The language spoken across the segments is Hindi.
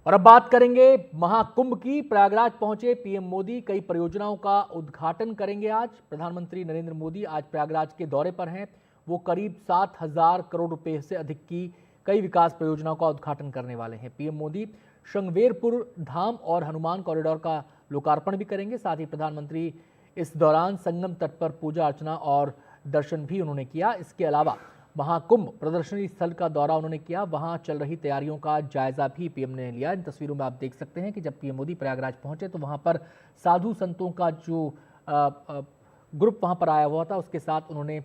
और अब बात करेंगे महाकुंभ की। प्रयागराज पहुंचे पीएम मोदी कई परियोजनाओं का उद्घाटन करेंगे। आज प्रधानमंत्री नरेंद्र मोदी आज प्रयागराज के दौरे पर हैं। वो करीब 7,000 करोड़ रुपए से अधिक की कई विकास परियोजनाओं का उद्घाटन करने वाले हैं। पीएम मोदी श्रृंगवेरपुर धाम और हनुमान कॉरिडोर का लोकार्पण भी करेंगे। साथ ही प्रधानमंत्री इस दौरान संगम तट पर पूजा अर्चना और दर्शन भी उन्होंने किया। इसके अलावा महाकुंभ प्रदर्शनी स्थल का दौरा उन्होंने किया, वहां चल रही तैयारियों का जायजा भी पीएम ने लिया। इन तस्वीरों में आप देख सकते हैं कि जब पीएम मोदी प्रयागराज पहुंचे तो वहां पर साधु संतों का जो ग्रुप वहां पर आया हुआ था उसके साथ उन्होंने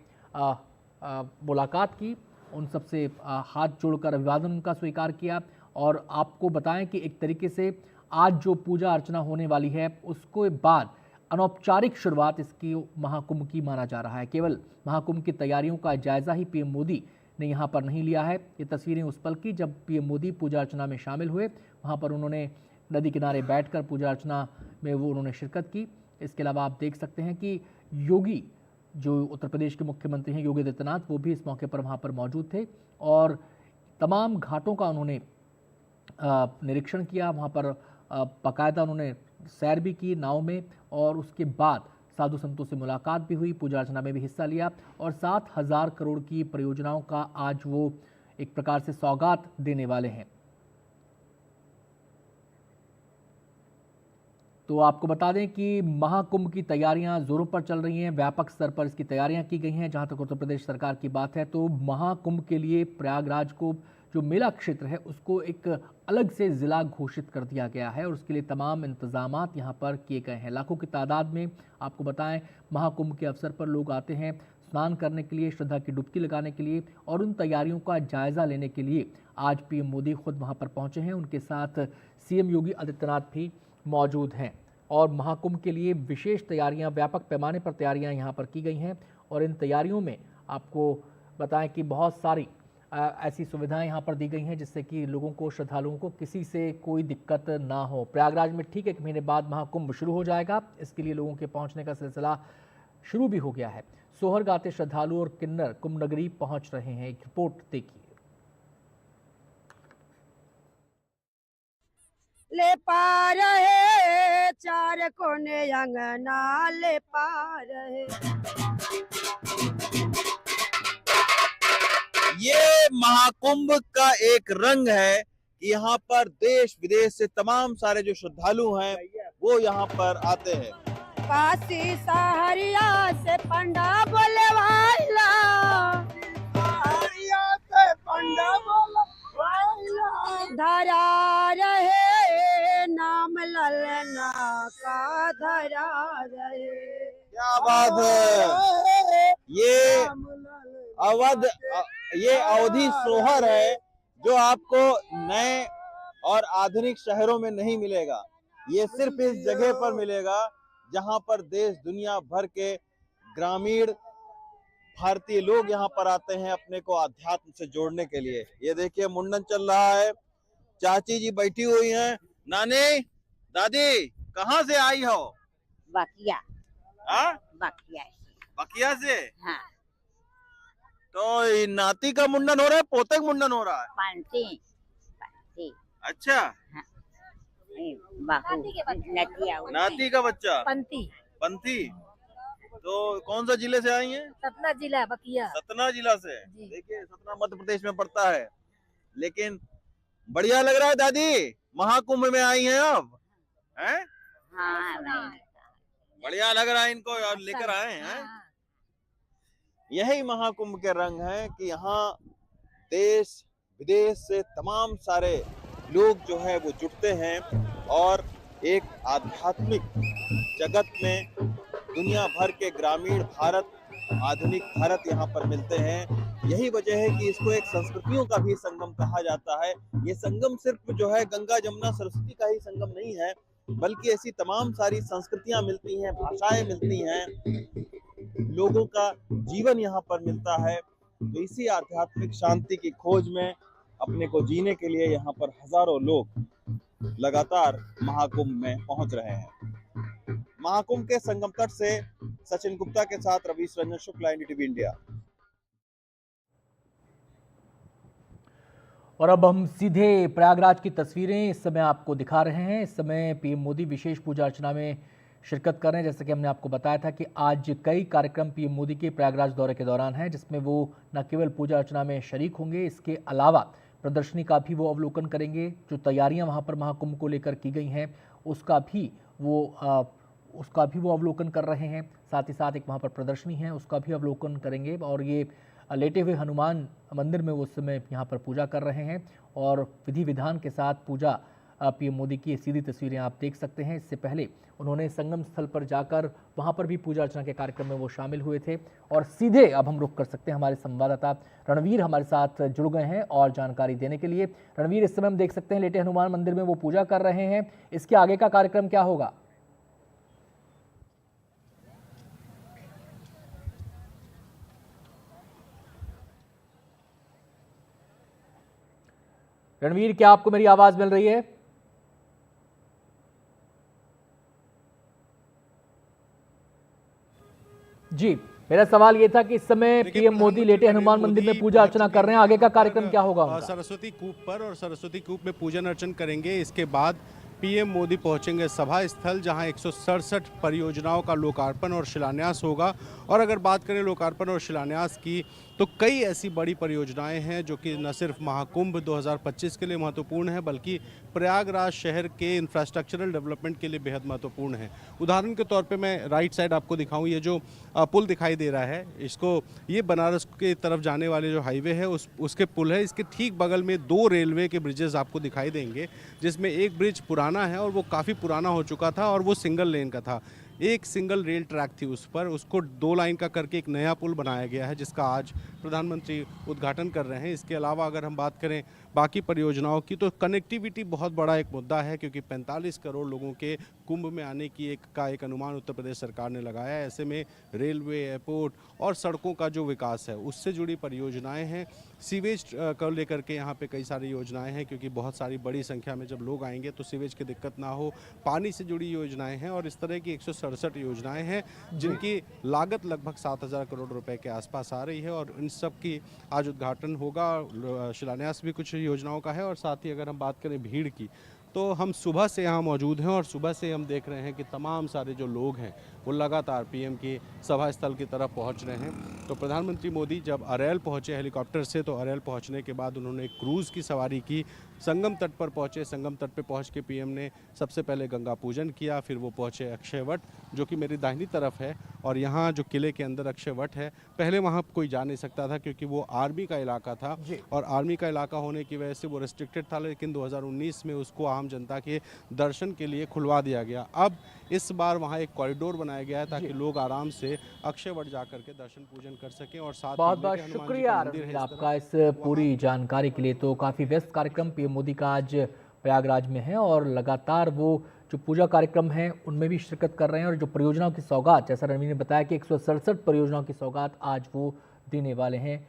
मुलाकात की, उन सबसे हाथ जोड़कर अभिवादन उनका स्वीकार किया। और आपको बताएं कि एक तरीके से आज जो पूजा अर्चना होने वाली है उसके बाद अनौपचारिक शुरुआत इसकी महाकुंभ की माना जा रहा है। केवल महाकुंभ की तैयारियों का जायजा ही पीएम मोदी ने यहां पर नहीं लिया है। ये तस्वीरें उस पल की जब पीएम मोदी पूजा अर्चना में शामिल हुए। वहां पर उन्होंने नदी किनारे बैठकर पूजा अर्चना में उन्होंने शिरकत की। इसके अलावा आप देख सकते हैं कि योगी जो उत्तर प्रदेश के मुख्यमंत्री हैं योगी आदित्यनाथ, वो भी इस मौके पर वहां पर मौजूद थे और तमाम घाटों का उन्होंने निरीक्षण किया। वहां पर बाकायदा उन्होंने सैर भी की नाव में और उसके बाद साधु संतों से मुलाकात भी हुई, पूजा अर्चना में भी हिस्सा लिया और 7,000 करोड़ की परियोजनाओं का आज वो एक प्रकार से सौगात देने वाले हैं। तो आपको बता दें कि महाकुंभ की तैयारियां जोरों पर चल रही हैं, व्यापक स्तर पर इसकी तैयारियां की गई हैं। जहां तक उत्तर प्रदेश सरकार की बात है तो महाकुंभ के लिए प्रयागराज को जो मेला क्षेत्र है उसको एक अलग से जिला घोषित कर दिया गया है और उसके लिए तमाम इंतजामात यहाँ पर किए गए हैं। लाखों की तादाद में आपको बताएं महाकुंभ के अवसर पर लोग आते हैं स्नान करने के लिए, श्रद्धा की डुबकी लगाने के लिए और उन तैयारियों का जायजा लेने के लिए आज पीएम मोदी खुद वहाँ पर पहुँचे हैं। उनके साथ सीएम योगी आदित्यनाथ भी मौजूद हैं और महाकुंभ के लिए विशेष तैयारियां, व्यापक पैमाने पर तैयारियां यहाँ पर की गई हैं। और इन तैयारियों में आपको बताएं कि बहुत सारी ऐसी सुविधाएं यहाँ पर दी गई हैं जिससे कि लोगों को, श्रद्धालुओं को किसी से कोई दिक्कत ना हो। प्रयागराज में ठीक 1 महीने बाद महाकुंभ शुरू हो जाएगा। इसके लिए लोगों के पहुँचने का सिलसिला शुरू भी हो गया है। सोहर गाते श्रद्धालु और किन्नर कुंभ नगरी पहुँच रहे हैं। एक रिपोर्ट देखिए। ले पा रहे चार कोने अंगना ले पा रहे। ये महाकुंभ का एक रंग है कि यहाँ पर देश विदेश से तमाम सारे जो श्रद्धालु हैं वो यहाँ पर आते हैं। काशी सहरिया से पंडा बोले वाला, से पंडा बोले वाला, धरा रहे नाम ललना का धरा रहे। क्या बात है, ये अवधि सोहर है जो आपको नए और आधुनिक शहरों में नहीं मिलेगा। ये सिर्फ इस जगह पर मिलेगा जहां पर देश दुनिया भर के ग्रामीण भारतीय लोग यहाँ पर आते हैं अपने को आध्यात्म से जोड़ने के लिए। ये देखिए मुंडन चल रहा है, चाची जी बैठी हुई हैं। नानी, दादी, कहाँ से आई हो? बकिया। बकिया बकिया से? हाँ। तो नाती का मुंडन हो रहा है, पोते का मुंडन हो रहा है? पंती। अच्छा। हाँ। नाती का बच्चा पंती। पंथी। तो कौन सा जिले से आई हैं? सतना जिला बकिया। सतना जिला से। देखिए सतना मध्य प्रदेश में पड़ता है, लेकिन बढ़िया लग रहा है दादी, महाकुंभ में आई हैं अब, हैं? हाँ, बढ़िया लग रहा है इनको और लेकर आए हैं। यही महाकुंभ के रंग है कि यहाँ देश विदेश से तमाम सारे लोग जो है वो जुटते हैं और एक आध्यात्मिक जगत में दुनिया भर के ग्रामीण भारत, आधुनिक भारत यहाँ पर मिलते हैं। यही वजह है कि इसको एक संस्कृतियों का भी संगम कहा जाता है। ये संगम सिर्फ जो है गंगा जमुना सरस्वती का ही संगम नहीं है, बल्कि ऐसी तमाम सारी संस्कृतियां मिलती हैं, भाषाएं मिलती हैं, लोगों का जीवन यहाँ पर मिलता है। तो इसी आध्यात्मिक शांति की खोज में अपने को जीने के लिए यहाँ पर हजारों लोग लगातार महाकुंभ में पहुंच रहे हैं। महाकुंभ के संगम तट से सचिन गुप्ता के साथ रवीश रंजन शुक्ला, एनडीटीवी इंडिया। और अब हम सीधे प्रयागराज की तस्वीरें इस समय आपको दिखा रहे हैं। इस समय पीएम मोदी विशेष पूजा अर्चना में शिरकत कर रहे हैं। जैसा कि हमने आपको बताया था कि आज कई कार्यक्रम पीएम मोदी के प्रयागराज दौरे के दौरान हैं, जिसमें वो न केवल पूजा अर्चना में शरीक होंगे, इसके अलावा प्रदर्शनी का भी वो अवलोकन करेंगे। जो तैयारियां वहां पर महाकुंभ को लेकर की गई हैं उसका भी वो अवलोकन कर रहे हैं। साथ ही साथ एक वहाँ पर प्रदर्शनी है, उसका भी अवलोकन करेंगे। और ये लेटे हुए हनुमान मंदिर में वो उस समय यहाँ पर पूजा कर रहे हैं और विधि विधान के साथ पूजा पीएम मोदी की सीधी तस्वीरें आप देख सकते हैं। इससे पहले उन्होंने संगम स्थल पर जाकर वहाँ पर भी पूजा अर्चना के कार्यक्रम में वो शामिल हुए थे। और सीधे अब हम रुख कर सकते हैं, हमारे संवाददाता रणवीर हमारे साथ जुड़ गए हैं और जानकारी देने के लिए। रणवीर, इस समय हम देख सकते हैं लेटे हनुमान मंदिर में वो पूजा कर रहे हैं, इसके आगे का कार्यक्रम क्या होगा? रणवीर, क्या आपको मेरी आवाज मिल रही है? जी, मेरा सवाल ये था कि इस समय पीएम मोदी लेटे हनुमान मंदिर में पूजा अर्चना कर रहे हैं, आगे का कार्यक्रम क्या होगा उनका? सरस्वती कूप पर और सरस्वती कूप में पूजन अर्चन करेंगे। इसके बाद पीएम मोदी पहुंचेंगे सभा स्थल, जहां 167 परियोजनाओं का लोकार्पण और शिलान्यास होगा। और अगर बात करें लोकार्पण और शिलान्यास की, तो कई ऐसी बड़ी परियोजनाएं हैं जो कि न सिर्फ महाकुंभ 2025 के लिए महत्वपूर्ण है, बल्कि प्रयागराज शहर के इंफ्रास्ट्रक्चरल डेवलपमेंट के लिए बेहद महत्वपूर्ण है। उदाहरण के तौर पे मैं राइट साइड आपको दिखाऊं, ये जो पुल दिखाई दे रहा है, ये बनारस की तरफ जाने वाले जो हाईवे है उसके पुल है। इसके ठीक बगल में 2 रेलवे के ब्रिजेस आपको दिखाई देंगे, जिसमें एक ब्रिज पुराना है और वो काफ़ी पुराना हो चुका था और वो सिंगल लेन का था। एक सिंगल रेल ट्रैक थी उस पर, उसको 2 लाइन का करके एक नया पुल बनाया गया है, जिसका आज प्रधानमंत्री उद्घाटन कर रहे हैं। इसके अलावा अगर हम बात करें बाकी परियोजनाओं की, तो कनेक्टिविटी बहुत बड़ा एक मुद्दा है, क्योंकि 45 करोड़ लोगों के कुंभ में आने की एक अनुमान उत्तर प्रदेश सरकार ने लगाया है। ऐसे में रेलवे, एयरपोर्ट और सड़कों का जो विकास है उससे जुड़ी परियोजनाएं हैं। सीवेज को लेकर के यहाँ पे कई सारी योजनाएं हैं, क्योंकि बहुत सारी बड़ी संख्या में जब लोग आएंगे तो सीवेज की दिक्कत ना हो, पानी से जुड़ी योजनाएं हैं। और इस तरह की 167 योजनाएं हैं जिनकी लागत लगभग 7,000 करोड़ रुपए के आसपास आ रही है। और इन सब की आज उद्घाटन होगा, शिलान्यास भी कुछ योजनाओं का है। और साथ ही अगर हम बात करें भीड़ की, तो हम सुबह से यहाँ मौजूद हैं और सुबह से हम देख रहे हैं कि तमाम सारे जो लोग हैं वो लगातार पीएम की सभा स्थल की तरफ पहुँच रहे हैं। तो प्रधानमंत्री मोदी जब अरैल पहुँचे हेलीकॉप्टर से, तो अरैल पहुँचने के बाद उन्होंने एक क्रूज़ की सवारी की, संगम तट पर पहुँचे। संगम तट पर पहुँच के पीएम ने सबसे पहले गंगा पूजन किया, फिर वो पहुँचे अक्षय वट, जो कि मेरी दाहिनी तरफ है। और यहाँ जो किले के अंदर अक्षय वट है, पहले वहाँ कोई जा नहीं सकता था क्योंकि वो आर्मी का इलाका था और आर्मी का इलाका होने की वजह से वो रिस्ट्रिक्टेड था। लेकिन 2019 में उसको आम जनता के दर्शन के लिए खुलवा दिया गया। अब इस बार वहाँ एक कॉरिडोर बनाया गया है ताकि लोग आराम से अक्षय वट जाकर के दर्शन पूजन कर सकें। और साथ बहुत बहुत शुक्रिया आपका इस पूरी जानकारी के लिए। तो काफ़ी व्यस्त कार्यक्रम पीएम मोदी का आज प्रयागराज में है और लगातार वो जो पूजा कार्यक्रम हैं उनमें भी शिरकत कर रहे हैं। और जो परियोजनाओं की सौगात, जैसा रणवीर ने बताया कि 167 परियोजनाओं की सौगात आज वो देने वाले हैं।